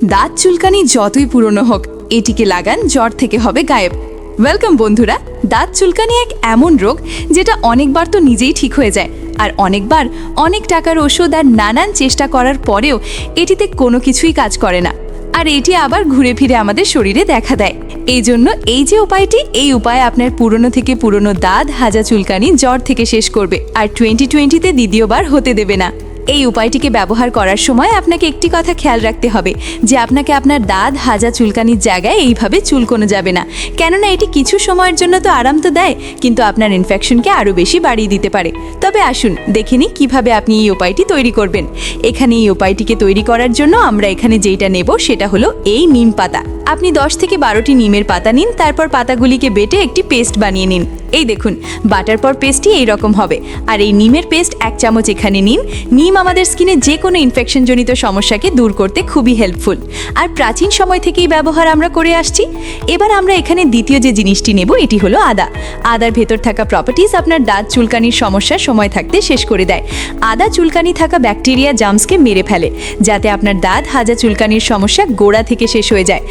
দাঁত চুলকানি যতই পুরনো হোক এটিকে লাগান, জ্বর থেকে হবে গায়েব। ওয়েলকাম বন্ধুরা। দাঁত চুলকানি এক এমন রোগ যেটা অনেকবার তো নিজেই ঠিক হয়ে যায়, আর অনেকবার অনেক টাকার ওষুধ আর নানান চেষ্টা করার পরেও এটিতে কোনো কিছুই কাজ করে না, আর এটি আবার ঘুরে ফিরে আমাদের শরীরে দেখা দেয়। এই জন্য এই যে উপায়টি, এই উপায় আপনার পুরনো থেকে পুরনো দাঁত, হাজা চুলকানি জ্বর থেকে শেষ করবে, আর 2020-তে দ্বিতীয়বার হতে দেবে না। এই উপায়টিকে ব্যবহার করার সময় আপনাকে একটি কথা খেয়াল রাখতে হবে যে আপনাকে আপনার দাঁত, হাজা চুলকানির জায়গায় এইভাবে চুলকোনো যাবে না, কেননা এটি কিছু সময়ের জন্য তো আরাম তো দেয়, কিন্তু আপনার ইনফেকশনকে আরও বেশি বাড়িয়ে দিতে পারে। তবে আসুন দেখে নিই কীভাবে আপনি এই উপায়টি তৈরি করবেন। এখানে এই উপায়টিকে তৈরি করার জন্য আমরা এখানে যেটা নেব সেটা হলো এই নিম পাতা। আপনি 10 থেকে 12টি নিমের পাতা নিন, তারপর পাতাগুলিকে বেটে একটি পেস্ট বানিয়ে নিন। এই দেখুন, বাটার পর পেস্টটি এইরকম হবে। আর এই নিমের পেস্ট 1 চামচ এখানে নিন। নিম আমাদের স্কিনে যে কোনো ইনফেকশনজনিত সমস্যাকে দূর করতে খুবই হেল্পফুল, আর প্রাচীন সময় থেকেই ব্যবহার আমরা করে আসছি। এবার আমরা এখানে দ্বিতীয় যে জিনিসটি নেব এটি হলো আদা। আদার ভেতর থাকা প্রপার্টিজ আপনার দাঁত চুলকানির সমস্যা সময় থাকতে শেষ করে দেয়। আদা চুলকানি থাকা ব্যাকটেরিয়া, জার্মসকে মেরে ফেলে, যাতে আপনার দাঁত, হাজা চুলকানির সমস্যা গোড়া থেকে শেষ হয়ে যায়।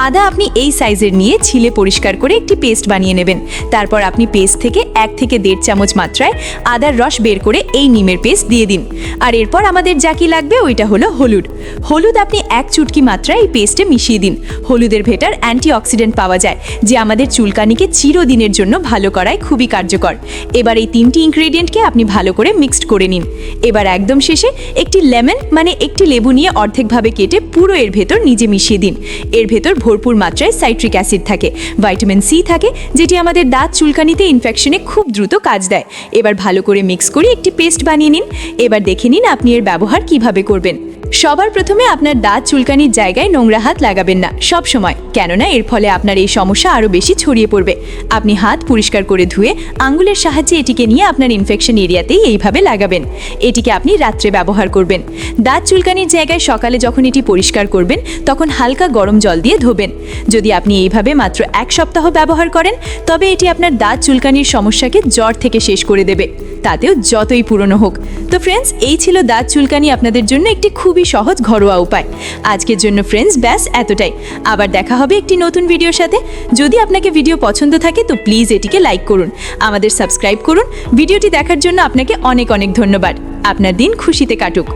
আদা আপনি এই সাইজের নিয়ে ছিলে পরিষ্কার করে একটি পেস্ট বানিয়ে নেবেন। তারপর আপনি পেস্ট থেকে 1 থেকে 1.5 চামচ মাত্রায় আদার রস বের করে এই নিমের পেস্ট দিয়ে দিন। আর এরপর আমাদের যা কি লাগবে ওইটা হলো হলুদ। হলুদ আপনি 1 চুটকি মাত্রায় এই পেস্টে মিশিয়ে দিন। হলুদের ভেতর অ্যান্টিঅক্সিডেন্ট পাওয়া যায়, যে আমাদের চুলকানিকে চিরদিনের জন্য ভালো করায় খুবই কার্যকর। এবার এই 3টি ইনগ্রেডিয়েন্টকে আপনি ভালো করে মিক্সড করে নিন। এবার একদম শেষে একটি লেমন মানে একটি লেবু নিয়ে অর্ধেকভাবে কেটে পুরো এর ভেতর নিজে মিশিয়ে দিন। এর ভেতর ভরপুর মাত্রায় সাইট্রিক অ্যাসিড থাকে, ভিটামিন সি থাকে, যেটি আমাদের দাঁত চুলকানিতে ইনফেকশনে খুব দ্রুত কাজ দেয়। এবার ভালো করে মিক্স করে একটি পেস্ট বানিয়ে নিন। এবার দেখে নিন আপনি এর ব্যবহার কিভাবে করবেন। সবার প্রথমে আপনার দাঁত চুলকানির জায়গায় নোংরা হাত লাগাবেন না সব সময়, কেননা এর ফলে আপনার এই সমস্যা আরও বেশি ছড়িয়ে পড়বে। আপনি হাত পরিষ্কার করে ধুয়ে আঙ্গুলের সাহায্যে এটিকে নিয়ে আপনার ইনফেকশন এরিয়াতেই এইভাবে লাগাবেন। এটিকে আপনি রাত্রে ব্যবহার করবেন। দাঁত চুলকানির জায়গায় সকালে যখন এটি পরিষ্কার করবেন তখন হালকা গরম জল দিয়ে ধোবেন। যদি আপনি এইভাবে মাত্র 1 সপ্তাহ ব্যবহার করেন তবে এটি আপনার দাঁত চুলকানির সমস্যাকে জ্বর থেকে শেষ করে দেবে, তাতেও যতই পুরনো হোক। তো ফ্রেন্ডস, এই ছিল দাঁত চুলকানি আপনাদের জন্য একটি খুবই সহজ ঘরোয়া উপায়। আজকের জন্য ফ্রেন্ডস ব্যাস এতটাই। আবার দেখা হবে একটি নতুন ভিডিওর সাথে। যদি আপনাকে ভিডিও পছন্দ থাকে তো প্লিজ এটিকে লাইক করুন, আমাদের সাবস্ক্রাইব করুন। ভিডিওটি দেখার জন্য আপনাকে অনেক অনেক ধন্যবাদ। আপনার দিন খুশিতে কাটুক।